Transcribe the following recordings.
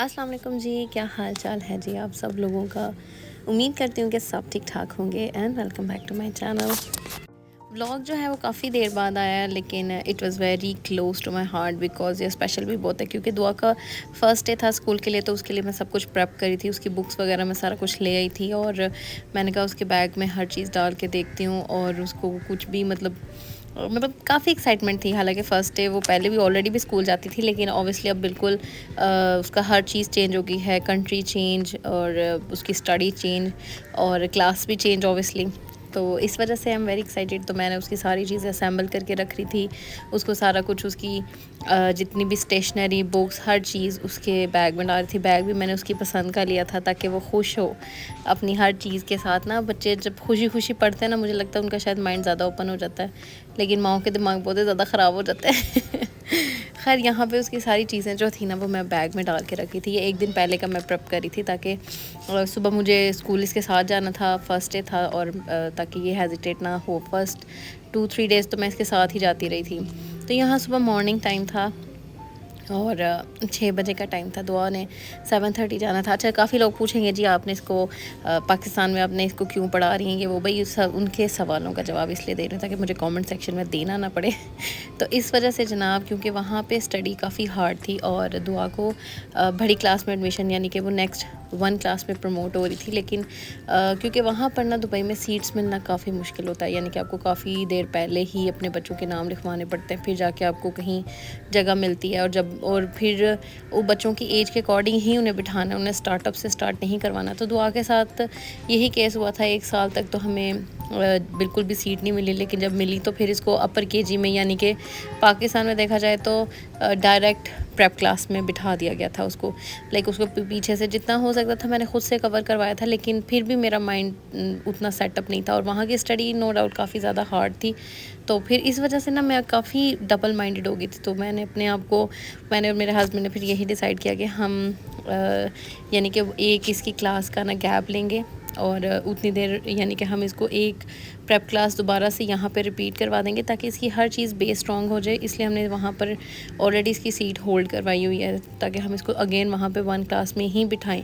अस्सलाम वालेकुम जी, क्या हाल चाल है जी आप सब लोगों का। उम्मीद करती हूँ कि सब ठीक ठाक होंगे and welcome back to my channel. Vlog जो है वो काफ़ी देर बाद आया है, लेकिन it was very close to my heart because ये स्पेशल भी बहुत है क्योंकि दुआ का फ़र्स्ट डे था स्कूल के लिए। तो उसके लिए मैं सब कुछ प्रेप करी थी, उसकी बुक्स वगैरह मैं सारा कुछ ले आई थी और मैंने कहा उसके बैग में हर चीज़ डाल के देखती हूँ और उसको कुछ भी मतलब काफ़ी एक्साइटमेंट थी। हालांकि फ़र्स्ट डे वो पहले भी ऑलरेडी भी स्कूल जाती थी, लेकिन ऑब्वियसली अब बिल्कुल उसका हर चीज़ चेंज हो गई है, कंट्री चेंज और उसकी स्टडी चेंज और क्लास भी चेंज ऑब्वियसली। तो इस वजह से आई एम वेरी एक्साइटेड। तो मैंने उसकी सारी चीज़ें असेंबल करके रख रही थी, उसको सारा कुछ उसकी जितनी भी स्टेशनरी बुक्स हर चीज़ उसके बैग में डाल रही थी। बैग भी मैंने उसकी पसंद का लिया था ताकि वो खुश हो अपनी हर चीज़ के साथ। ना बच्चे जब खुशी खुशी पढ़ते हैं ना, मुझे लगता है उनका शायद माइंड ज़्यादा ओपन हो जाता है, लेकिन माओ के दिमाग बहुत ज़्यादा ख़राब हो जाते हैं। खैर यहाँ पे उसकी सारी चीज़ें जो थी ना वो मैं बैग में डाल के रखी थी। ये एक दिन पहले का मैं प्रेप करी थी ताकि सुबह मुझे स्कूल इसके साथ जाना था, फ़र्स्ट डे था और ताकि ये हेजिटेट ना हो। फर्स्ट 2-3 डेज़ तो मैं इसके साथ ही जाती रही थी। तो यहाँ सुबह मॉर्निंग टाइम था और 6 बजे का टाइम था। दुआ ने 7:30 जाना था। अच्छा, काफ़ी लोग पूछेंगे जी आपने इसको पाकिस्तान में आपने इसको क्यों पढ़ा रही हैं ये वो। भाई सब उनके सवालों का जवाब इसलिए दे रही हूँ ताकि मुझे कमेंट सेक्शन में देना ना पड़े। तो इस वजह से जनाब, क्योंकि वहाँ पे स्टडी काफ़ी हार्ड थी और दुआ को बड़ी क्लास में एडमिशन यानी कि वो नेक्स्ट 1 क्लास में प्रमोट हो रही थी। लेकिन क्योंकि वहाँ पर ना दुबई में सीट्स मिलना काफ़ी मुश्किल होता है, यानी कि आपको काफ़ी देर पहले ही अपने बच्चों के नाम लिखवाने पड़ते हैं, फिर जाके आपको कहीं जगह मिलती है। और फिर वो बच्चों की एज के अकॉर्डिंग ही उन्हें बिठाना है, उन्हें स्टार्टअप से स्टार्ट नहीं करवाना। तो दुआ के साथ यही केस हुआ था। 1 साल तक तो हमें बिल्कुल भी सीट नहीं मिली, लेकिन जब मिली तो फिर इसको अपर केजी में यानी कि पाकिस्तान में देखा जाए तो डायरेक्ट प्रेप क्लास में बिठा दिया गया था उसको। उसको पीछे से जितना हो सकता था मैंने खुद से कवर करवाया था, लेकिन फिर भी मेरा माइंड उतना सेटअप नहीं था और वहाँ की स्टडी नो डाउट काफ़ी ज़्यादा हार्ड थी। तो फिर इस वजह से ना मैं काफ़ी डबल माइंडेड हो गई थी। तो मैंने और मेरे हस्बैंड ने फिर यही डिसाइड किया कि हम यानी कि एक इसकी क्लास का ना गैप लेंगे और उतनी देर यानी कि हम इसको एक प्रेप क्लास दोबारा से यहाँ पे रिपीट करवा देंगे ताकि इसकी हर चीज़ बेस स्ट्रॉन्ग हो जाए। इसलिए हमने वहाँ पर ऑलरेडी इसकी सीट होल्ड करवाई हुई है ताकि हम इसको अगेन वहाँ पे 1 क्लास में ही बिठाएं।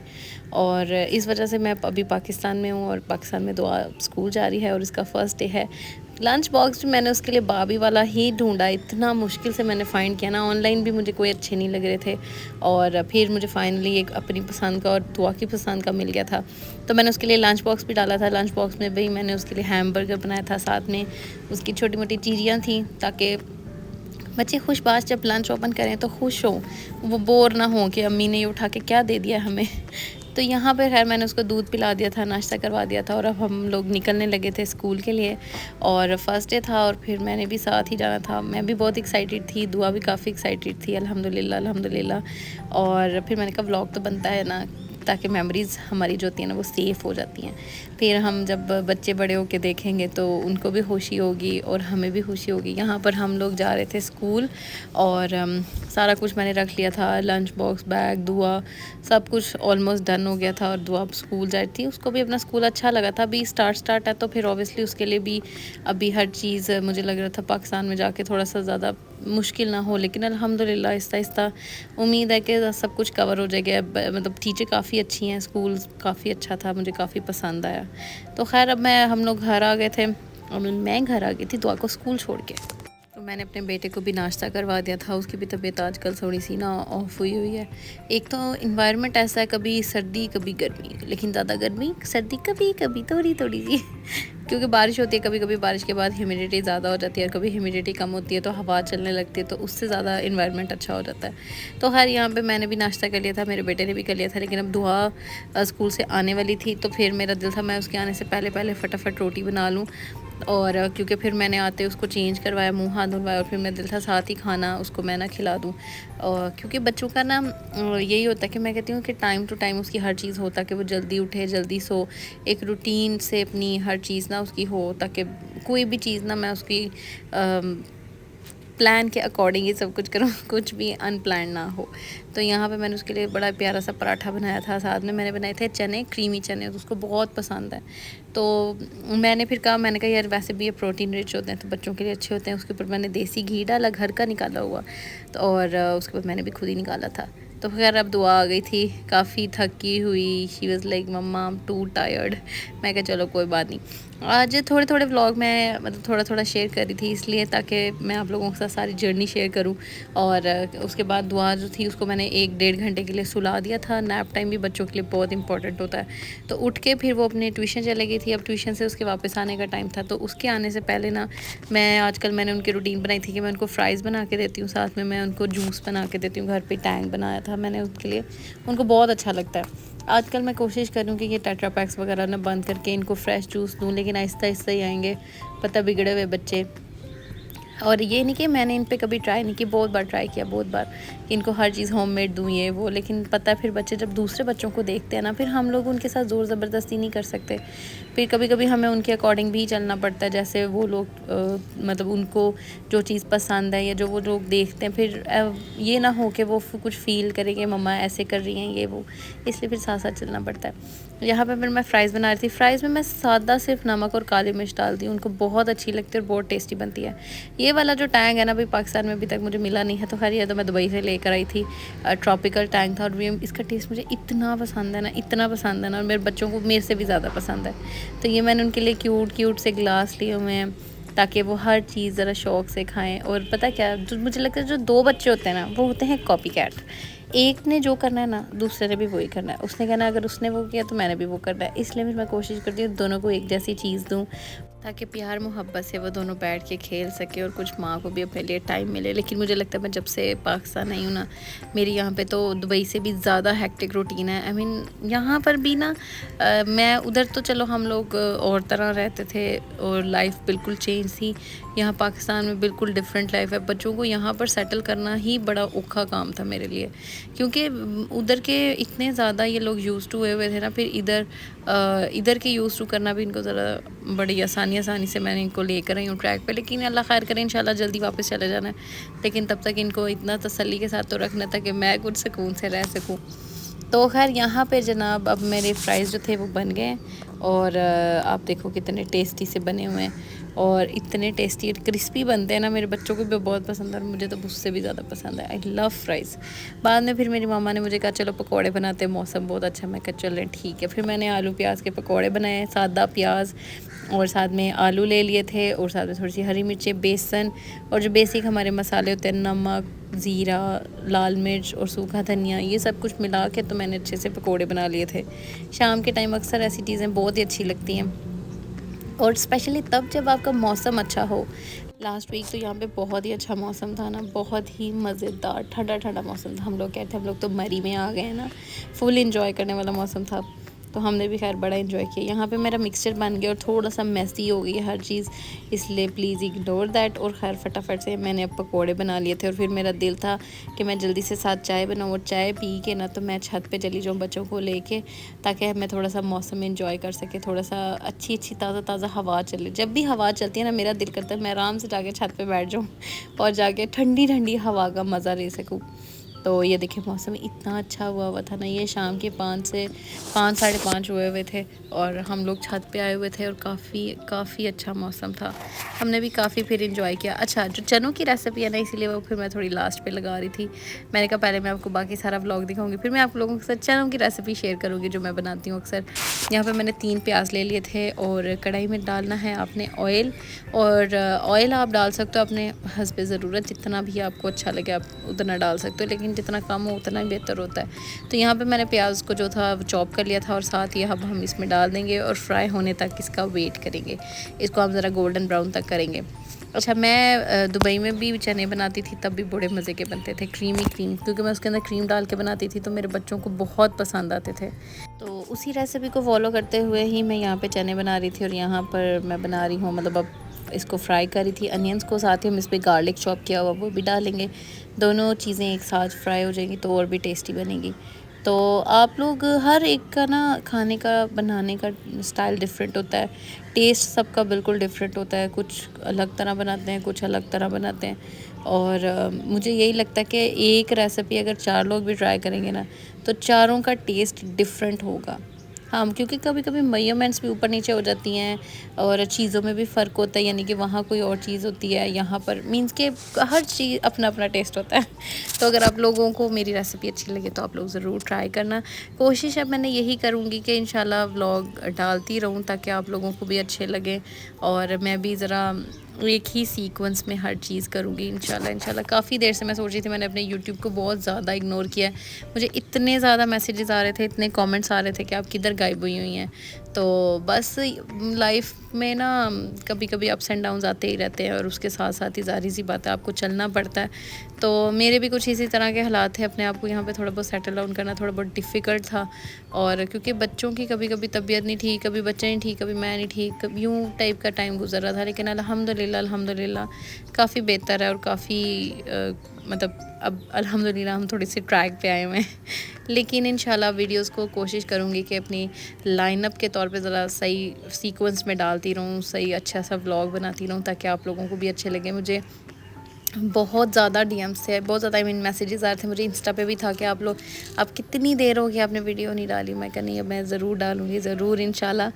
और इस वजह से मैं अभी पाकिस्तान में हूँ और पाकिस्तान में दुआ स्कूल जा रही है और इसका फ़र्स्ट डे है। लंच बॉक्स भी मैंने उसके लिए बाबी वाला ही ढूंढा, इतना मुश्किल से मैंने फ़ाइंड किया ना। ऑनलाइन भी मुझे कोई अच्छे नहीं लग रहे थे और फिर मुझे फाइनली एक अपनी पसंद का और दुआ की पसंद का मिल गया था। तो मैंने उसके लिए लंच बॉक्स भी डाला था। लंच बॉक्स में भी मैंने उसके लिए हैमबर्गर बनाया था, साथ में उसकी छोटी मोटी चीज़ियाँ थी ताकि बच्चे खुशबाश जब लंच ओपन करें तो खुश हों, वो बोर ना हों कि अम्मी ने ये उठा के क्या दे दिया हमें। तो यहाँ पर खैर मैंने उसको दूध पिला दिया था, नाश्ता करवा दिया था और अब हम लोग निकलने लगे थे स्कूल के लिए। और फर्स्ट डे था और फिर मैंने भी साथ ही जाना था। मैं भी बहुत एक्साइटेड थी, दुआ भी काफ़ी एक्साइटेड थी। अल्हम्दुलिल्लाह अल्हम्दुलिल्लाह। और फिर मैंने कहा व्लॉग तो बनता है ना, ताकि मेमोरीज़ हमारी जो होती हैं ना वो सेफ़ हो जाती हैं। फिर हम जब बच्चे बड़े होके देखेंगे तो उनको भी खुशी होगी और हमें भी खुशी होगी। यहाँ पर हम लोग जा रहे थे स्कूल और सारा कुछ मैंने रख लिया था, लंच बॉक्स, बैग, दुआ सब कुछ ऑलमोस्ट डन हो गया था। और दुआ स्कूल जा रही थी, उसको भी अपना स्कूल अच्छा लगा था। अभी स्टार्ट है तो फिर ऑब्वियसली उसके लिए भी अभी हर चीज़ मुझे लग रहा था पाकिस्तान में जाके थोड़ा सा ज़्यादा मुश्किल ना हो, लेकिन अल्हम्दुलिल्लाह आहिस्ता आहिस्ता उम्मीद है कि सब कुछ कवर हो जाएगा। मतलब टीचर काफ़ी अच्छी हैं, स्कूल काफ़ी अच्छा था, मुझे काफ़ी पसंद आया। तो खैर अब हम लोग घर आ गए थे और मैं घर आ गई थी दुआ को स्कूल छोड़ के। तो मैंने अपने बेटे को भी नाश्ता करवा दिया था। उसकी भी तबीयत आजकल थोड़ी सी ना ऑफ हुई है। एक तो इन्वायरमेंट ऐसा है, कभी सर्दी कभी गर्मी, लेकिन ज़्यादा गर्मी, सर्दी कभी कभी थोड़ी थोड़ी सी। क्योंकि बारिश होती है, कभी कभी बारिश के बाद ह्यूमिडिटी ज़्यादा हो जाती है और कभी ह्यूमिडिटी कम होती है तो हवा चलने लगती है, तो उससे ज़्यादा इन्वायरमेंट अच्छा हो जाता है। तो खैर यहाँ पे मैंने भी नाश्ता कर लिया था, मेरे बेटे ने भी कर लिया था। लेकिन अब दुआ स्कूल से आने वाली थी तो फिर मेरा दिल था मैं उसके आने से पहले पहले फटाफट रोटी बना लूँ। और क्योंकि फिर मैंने आते उसको चेंज करवाया, मुंह हाथ धुलवाया और फिर मेरा दिल था साथ ही खाना उसको मैं ना खिला दूँ। और क्योंकि बच्चों का ना यही होता है कि मैं कहती हूँ कि टाइम टू टाइम उसकी हर चीज़ होता कि वो जल्दी उठे जल्दी सो, एक रूटीन से अपनी हर चीज़ ना उसकी हो, ताकि कोई भी चीज़ ना मैं उसकी प्लान के अकॉर्डिंग ही सब कुछ करूँ, कुछ भी अनप्लान ना हो। तो यहाँ पे मैंने उसके लिए बड़ा प्यारा सा पराठा बनाया था, साथ में मैंने बनाए थे चने, क्रीमी चने, तो उसको बहुत पसंद है। तो मैंने कहा यार वैसे भी ये प्रोटीन रिच होते हैं तो बच्चों के लिए अच्छे होते हैं। उसके ऊपर मैंने देसी घी डाला, घर का निकाला हुआ, तो और उसके बाद मैंने भी खुद ही निकाला था। तो खैर अब दुआ आ गई थी, काफ़ी थकी हुई। She was like mama I am too tired. मैं कहा चलो कोई बात नहीं। आज थोड़े थोड़े व्लॉग मैं मतलब थोड़ा थोड़ा शेयर कर रही थी, इसलिए ताकि मैं आप लोगों के साथ सारी जर्नी शेयर करूं। और उसके बाद दुआ जो थी उसको मैंने 1-1.5 घंटे के लिए सुला दिया था। नैप टाइम भी बच्चों के लिए बहुत इंपॉर्टेंट होता है। तो उठ के फिर वो अपने ट्यूशन चले गई थी। अब ट्यूशन से उसके वापस आने का टाइम था, तो उसके आने से पहले ना मैंने उनकी रूटीन बनाई थी कि मैं उनको फ्राइज़ बना के देती हूँ, साथ में मैं उनको जूस बना के देती हूँ। घर पे टैंग बनाया था मैंने उनके लिए, उनको बहुत अच्छा लगता है। आजकल मैं कोशिश करूँ कि ये टेट्रा पैक्स वगैरह ना बंद करके इनको फ्रेश जूस दूँ, लेकिन आहिस्ता आहिस्ता ही आएंगे, पता बिगड़े हुए बच्चे। और ये नहीं कि मैंने इन पे कभी ट्राई नहीं की, बहुत बार ट्राई किया, बहुत बार कि इनको हर चीज़ होममेड दूँ ये वो, लेकिन पता है फिर बच्चे जब दूसरे बच्चों को देखते हैं ना, फिर हम लोग उनके साथ ज़ोर ज़बरदस्ती नहीं कर सकते। फिर कभी कभी हमें उनके अकॉर्डिंग भी चलना पड़ता है, जैसे वो लोग मतलब उनको जो चीज़ पसंद है या जो वो लोग देखते हैं, फिर ये ना हो कि वो कुछ फ़ील करें कि मम्मा ऐसे कर रही हैं ये वो, इसलिए फिर साथ साथ चलना पड़ता है। यहाँ पे फिर मैं फ़्राइज़ बना रही थी। फ़्राइज़ में मैं सादा सिर्फ नमक और काली मिर्च डालती हूँ, उनको बहुत अच्छी लगती है और बहुत टेस्टी बनती है। ये वाला जो टैंग है ना, अभी पाकिस्तान में अभी तक मुझे मिला नहीं है, तो खैर ये तो मैं दुबई से लेकर आई थी। ट्रॉपिकल टैंग था और ये इसका टेस्ट मुझे इतना पसंद है ना, इतना पसंद है ना, और मेरे बच्चों को मेरे से भी ज़्यादा पसंद है। तो ये मैंने उनके लिए क्यूट क्यूट से गिलास लिए हुए हैं, ताकि वो हर चीज़ ज़रा शौक़ से खाएँ। और पता क्या, जो मुझे लगता है जो 2 बच्चे होते हैं ना, वो होते हैं कॉपी कैट। एक ने जो करना है ना, दूसरे ने भी वही करना है। उसने कहना अगर उसने वो किया तो मैंने भी वो करना है। इसलिए फिर मैं कोशिश करती हूँ दोनों को एक जैसी चीज़ दूँ, ताकि प्यार मोहब्बत से वो दोनों बैठ के खेल सके और कुछ माँ को भी अपने लिए टाइम मिले। लेकिन मुझे लगता है मैं जब से पाकिस्तान आई हूँ ना, मेरी यहाँ पे तो दुबई से भी ज़्यादा हेक्टिक रूटीन है। आई मीन यहाँ पर भी ना मैं उधर तो चलो हम लोग और तरह रहते थे और लाइफ बिल्कुल चेंज थी। यहाँ पाकिस्तान में बिल्कुल डिफरेंट लाइफ है। बच्चों को यहाँ पर सेटल करना ही बड़ा औखा काम था मेरे लिए, क्योंकि उधर के इतने ज़्यादा ये लोग यूज़ टू हुए थे ना, फिर इधर के यूज़ टू करना भी इनको ज़रा बड़ी आसानी से मैंने इनको लेकर आई हूँ ट्रैक पे। लेकिन अल्लाह खैर करे, इंशाल्लाह जल्दी वापस चले जाना है। लेकिन तब तक इनको इतना तसल्ली के साथ तो रखना था कि मैं कुछ सुकून से रह सकूँ। तो खैर यहाँ पे जनाब अब मेरे फ्राइज़ जो थे वो बन गए हैं, और आप देखो कितने टेस्टी से बने हुए हैं, और इतने टेस्टी क्रिस्पी बनते हैं ना, मेरे बच्चों को भी बहुत पसंद है और मुझे तो उससे भी ज़्यादा पसंद है। I love fries. बाद में फिर मेरी मामा ने मुझे कहा चलो पकोड़े बनाते हैं, मौसम बहुत अच्छा। मैं कहा चलें ठीक है। फिर मैंने आलू प्याज के पकोड़े बनाए, सादा प्याज और साथ में आलू ले लिए थे, और साथ में थोड़ी सी हरी मिर्चें, बेसन, और जो बेसिक हमारे मसाले होते हैं, नमक, ज़ीरा, लाल मिर्च और सूखा धनिया, ये सब कुछ मिला के तो मैंने अच्छे से पकोड़े बना लिए थे। शाम के टाइम अक्सर ऐसी चीज़ें बहुत ही अच्छी लगती हैं, और स्पेशली तब जब आपका मौसम अच्छा हो। लास्ट वीक तो यहाँ पे बहुत ही अच्छा मौसम था ना, बहुत ही मज़ेदार ठंडा ठंडा मौसम था। हम लोग कहते हैं हम लोग तो मरी में आ गए हैं ना, फुल इंजॉय करने वाला मौसम था। तो हमने भी खैर बड़ा इन्जॉय किया। यहाँ पे मेरा मिक्सचर बन गया और थोड़ा सा मैसी हो गई है हर चीज़, इसलिए प्लीज़ इग्नोर दैट। और खैर फटाफट से मैंने अब पकौड़े बना लिए थे, और फिर मेरा दिल था कि मैं जल्दी से साथ चाय बनाऊँ, और चाय पी के ना तो मैं छत पे चली जाऊँ बच्चों को लेके, ताकि मैं थोड़ा सा मौसम इन्जॉय कर सके, थोड़ा सा अच्छी ताज़ा हवा चले। जब भी हवा चलती है ना, मेरा दिल करता है मैं आराम से जाके छत पर बैठ जाऊँ और जाके ठंडी ठंडी हवा का मज़ा ले सकूँ। तो ये देखिए मौसम इतना अच्छा हुआ था ना, ये शाम के 5 साढ़े 5 हुए थे, और हम लोग छत पे आए हुए थे, और काफ़ी अच्छा मौसम था। हमने भी काफ़ी फिर इंजॉय किया। अच्छा, जो चनों की रेसिपी है ना, इसीलिए वो फिर मैं थोड़ी लास्ट पे लगा रही थी। मैंने कहा पहले मैं आपको बाकी सारा व्लॉग दिखाऊंगी, फिर मैं आप लोगों के साथ चनों की रेसिपी शेयर करूँगी जो मैं बनाती हूँ अक्सर। यहाँ पर मैंने 3 प्याज ले लिए थे, और कढ़ाई में डालना है आपने ऑयल, और ऑयल आप डाल सकते हो अपने हस्बे ज़रूरत, जितना भी आपको अच्छा लगे आप उतना डाल सकते हो, लेकिन जितना कम हो उतना ही बेहतर होता है। तो यहाँ पे मैंने प्याज को जो था वो चॉप कर लिया था, और साथ ही अब हम इसमें डाल देंगे और फ्राई होने तक इसका वेट करेंगे। इसको हम ज़रा गोल्डन ब्राउन तक करेंगे। अच्छा, मैं दुबई में भी चने बनाती थी, तब भी बड़े मज़े के बनते थे, क्रीम, क्योंकि मैं उसके अंदर क्रीम डाल के बनाती थी, तो मेरे बच्चों को बहुत पसंद आते थे। तो उसी रेसिपी को फॉलो करते हुए ही मैं यहाँ पे चने बना रही थी, और यहाँ पर मैं बना रही हूँ मतलब अब इसको फ्राई करी थी अनियंस को, साथ ही हम इस पर गार्लिक चॉप किया हुआ वो भी डालेंगे। दोनों चीज़ें एक साथ फ्राई हो जाएंगी तो और भी टेस्टी बनेगी। तो आप लोग हर एक का ना खाने का बनाने का स्टाइल डिफरेंट होता है, टेस्ट सबका बिल्कुल डिफरेंट होता है। कुछ अलग तरह बनाते हैं, कुछ अलग तरह बनाते हैं, और मुझे यही लगता है कि एक रेसिपी अगर 4 लोग भी ट्राई करेंगे ना, तो चारों का टेस्ट डिफरेंट होगा। हाँ, क्योंकि कभी-कभी मेजरमेंट्स भी ऊपर नीचे हो जाती हैं और चीज़ों में भी फ़र्क होता है, यानी कि वहाँ कोई और चीज़ होती है, यहाँ पर मीन्स के हर चीज़ अपना-अपना टेस्ट होता है। तो अगर आप लोगों को मेरी रेसिपी अच्छी लगे तो आप लोग ज़रूर ट्राई करना। कोशिश अब मैंने यही करूँगी कि इंशाल्लाह व्लॉग डालती रहूँ ताकि आप लोगों को भी अच्छे लगें और मैं भी ज़रा एक ही सीक्वेंस में हर चीज़ करूँगी इंशाल्लाह। काफ़ी देर से मैं सोच रही थी, मैंने अपने यूट्यूब को बहुत ज़्यादा इग्नोर किया है। मुझे इतने ज़्यादा मैसेजेस आ रहे थे, इतने कमेंट्स आ रहे थे कि आप किधर गायब हुई हैं। तो बस लाइफ में ना कभी-कभी अप्स एंड डाउन्स आते ही रहते हैं और उसके साथ-साथ ही ज़ाहिर-सी बात है आपको चलना पड़ता है। तो मेरे भी कुछ इसी तरह के हालात थे, अपने आप को यहाँ पे थोड़ा बहुत सेटल डाउन करना थोड़ा बहुत डिफ़िकल्ट था और क्योंकि बच्चों की कभी-कभी तबीयत नहीं ठीक, कभी बच्चे नहीं ठीक, कभी मैं नहीं ठीक, कभी यूँ टाइप का टाइम गुज़र रहा था। लेकिन अल्हम्दुलिल्लाह काफ़ी बेहतर है और काफ़ी मतलब अब अल्हम्दुलिल्लाह हम थोड़ी-सी ट्रैक पे आए हुए हैं। लेकिन इंशाल्लाह वीडियोज़ को कोशिश करूँगी कि अपनी लाइनअप के तौर पे ज़रा सही सीक्वेंस में डालती रहूँ, सही अच्छा सा व्लॉग बनाती रहूँ ताकि आप लोगों को भी अच्छे लगे। मुझे बहुत ज़्यादा डीएम्स थे, बहुत ज़्यादा मैसेजेस आ रहे थे, मुझे इंस्टा पे भी था कि आप लोग अब कितनी देर हो गई आपने वीडियो नहीं डाली। मैं कहा नहीं, अब मैं ज़रूर डालूँगी, ज़रूर इंशाल्लाह।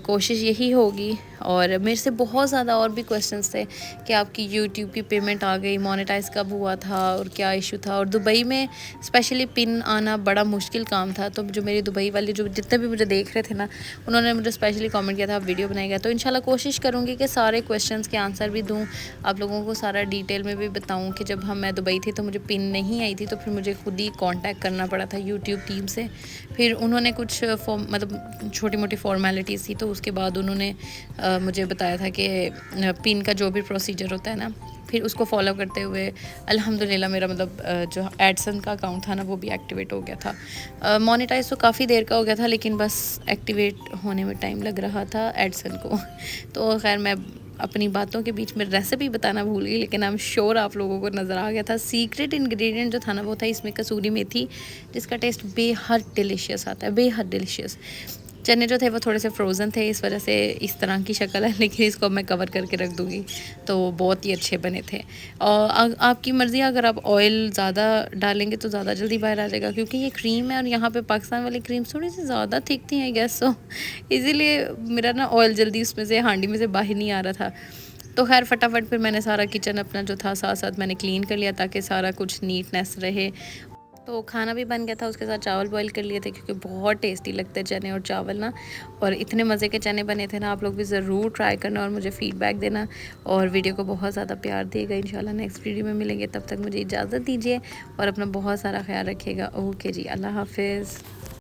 कोशिश यही होगी। और मेरे से बहुत ज़्यादा और भी क्वेश्चंस थे कि आपकी यूट्यूब की पेमेंट आ गई, मोनेटाइज़ कब हुआ था और क्या इशू था। और दुबई में स्पेशली पिन आना बड़ा मुश्किल काम था। तो जो मेरी दुबई वाले जो जितने भी मुझे देख रहे थे ना, उन्होंने मुझे स्पेशली कमेंट किया था आप वीडियो बनाएगा। तो इंशाल्लाह कोशिश करूँगी कि सारे क्वेश्चंस के आंसर भी दूँ, आप लोगों को सारा डिटेल में भी बताऊँ कि जब मैं दुबई थी तो मुझे पिन नहीं आई थी, तो फिर मुझे खुद ही कांटेक्ट करना पड़ा था यूट्यूब टीम से। फिर उन्होंने कुछ मतलब छोटी मोटी फॉर्मेलिटीज़ थी, तो उसके बाद उन्होंने मुझे बताया था कि पिन का जो भी प्रोसीजर होता है ना, फिर उसको फॉलो करते हुए अल्हम्दुलिल्लाह मेरा मतलब जो एडसन का अकाउंट था ना वो भी एक्टिवेट हो गया था। मोनेटाइज तो काफ़ी देर का हो गया था, लेकिन बस एक्टिवेट होने में टाइम लग रहा था एडसन को। तो खैर मैं अपनी बातों के बीच में रेसिपी बताना भूल गई, लेकिन आई एम श्योर आप लोगों को नज़र आ गया था। सीक्रेट इंग्रेडिएंट जो था ना वो था इसमें कसूरी मेथी, जिसका टेस्ट बेहद डिलीशियस आता है, बेहद डिलीशियस। चने जो थे वो थोड़े से फ्रोज़न थे, इस वजह से इस तरह की शक्ल है, लेकिन इसको मैं कवर करके रख दूँगी। तो बहुत ही अच्छे बने थे। और आपकी मर्ज़ी, अगर आप ऑयल ज़्यादा डालेंगे तो ज़्यादा जल्दी बाहर आ जाएगा, क्योंकि ये क्रीम है और यहाँ पे पाकिस्तान वाली क्रीम थोड़ी सी ज़्यादा थिक थी आई गेस सो, इसीलिए मेरा ना ऑयल जल्दी उसमें से हांडी में से बाहर नहीं आ रहा था। तो खैर फटाफट फिर मैंने सारा किचन अपना जो था साथ साथ मैंने क्लीन कर लिया ताकि सारा कुछ नीटनेस रहे। तो खाना भी बन गया था, उसके साथ चावल बॉईल कर लिए थे क्योंकि बहुत टेस्टी लगते हैं चने और चावल ना। और इतने मज़े के चने बने थे ना, आप लोग भी ज़रूर ट्राई करना और मुझे फ़ीडबैक देना और वीडियो को बहुत ज़्यादा प्यार देगा। इंशाल्लाह नेक्स्ट वीडियो में मिलेंगे, तब तक मुझे इजाज़त दीजिए और अपना बहुत सारा ख्याल रखिएगा। ओके जी, अल्लाह हाफ़िज़।